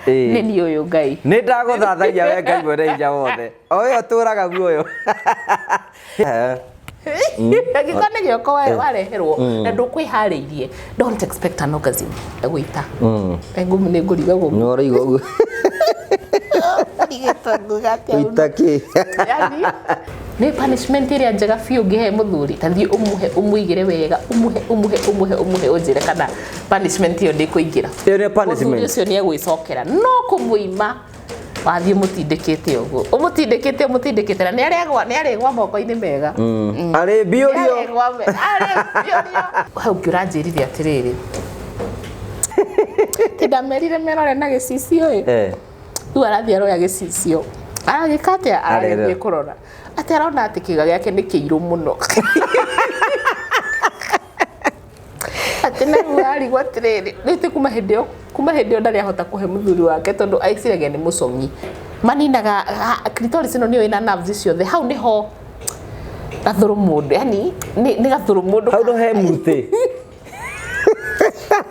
nĩ niĩ ũyũ Ngai nĩ ndagũthathagia we Ngai mwene hinya wothe ũyũ tũraga muoyo gĩko nĩ gĩoko wareherwo na ndũkwĩharĩirie don't expect an orgasm gũita nĩ ngũriga ũguo no ũraiga ũguo gũita kĩ nĩ punishment ĩrĩa njega biũ ũngĩhe mũthuri ta thiĩ ũmũigĩre wega ũmũhe ũnjĩre kana punishment ĩyo ndĩkũingĩra mũthuri ũcio nĩ egwĩcokera no kũmũima wathiĩ mũtindĩkĩte ũguo ũmũtindĩkĩte na nĩ arĩgwa moko-inĩ mega arĩ biũrio hau ũranjĩrire atĩrĩrĩ ndamerire merore na gĩcicio rĩu arathiĩ aroya gĩcicio aragĩka atĩa aragĩthiĩ kũrora atĩ arona atĩ kĩga gĩake nĩ kĩirũ mũno atĩ na rĩu arigwo atĩrĩrĩ rĩu kuma hĩndĩ ĩyo ndarĩ ahota kũhe mũthuri wake tondũ aiciragia nĩ mũcong'i maninaga clitoris ĩno nĩyo ĩna nerves ciothe hau nĩho gathũrũ mũndũ yani nĩ gathũrũ mũndũ hau no he mũtĩ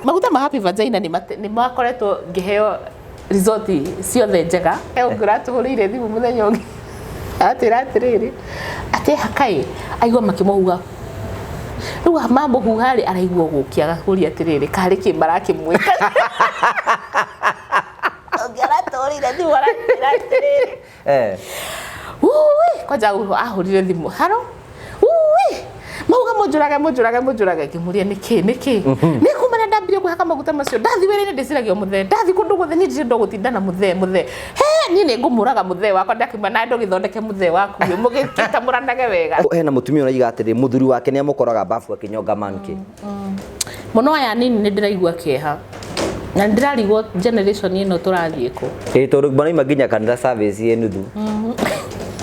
maguta ma happy vagina nĩ makoretwo ngĩheo resort ciothe njega ũngĩratũhũrĩire thimũ mũthenya ũngĩ atĩra atĩrĩrĩ atĩ hakaĩ aigua makĩmũhuha rĩu mamũhuha rĩ araigua gũkia agakũria atĩrĩrĩ karĩ kĩ marakĩmwĩka ũngĩratũhũrĩire thimũ aratĩra atĩrĩrĩ kwanja ahũrire thimũ haro mauga mũnjũrage ngĩmũria nĩkĩ nĩ kumana ndambire kwĩhaka maguta macio ndathi wĩra-inĩ ndĩciragio mũthee ndathi kũndũ guothe niĩ ndirenda gũtindana mũthee niĩ nĩ ngũmũraga mũthee wakwa ndakiuma nawe ndũgĩthondeke mũthee waku mũgĩtamũranage wega hena mũtumia ũraiga atĩrĩ mũthuri wake nĩ amũkoraga bafu akĩnyonga manki mũno aya nini nĩ ndĩraigua kĩeha na ndĩrarigwo generation ĩno tũrathiĩ kũ tondũ maraima nginya kanitha service ĩ nuthu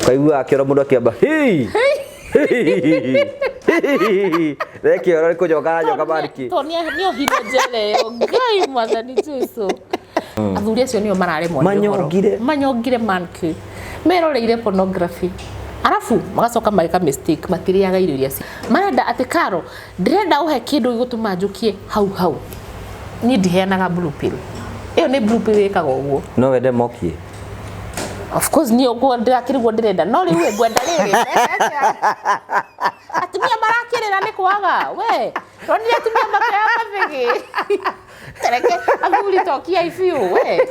kaigua akĩora mũndũ akĩamba rekĩora nĩ kũnyoga nyoga mariki to nĩ ohire njere ĩyo Ngai mwathani Jesũ athuri acio nĩo mararemwo manyongire manki meroreire pornography arafu magacoka mageka mistake matiriaga irio iria marenda atĩ Karo ndĩrenda ũhe kĩndũ gĩgũtũma njũkie hau niĩ ndiheanaga blue pill ĩyo nĩ blue pill ĩkaga ũguo no wende mokie of course ni ũguo ndĩrakĩrigwo ndĩrenda no rĩu ngwenda rĩrĩ atumia marakĩrĩra nĩ kwaga we ronire atumia makaya mathĩgĩ tereke athuri tokia ifiũ we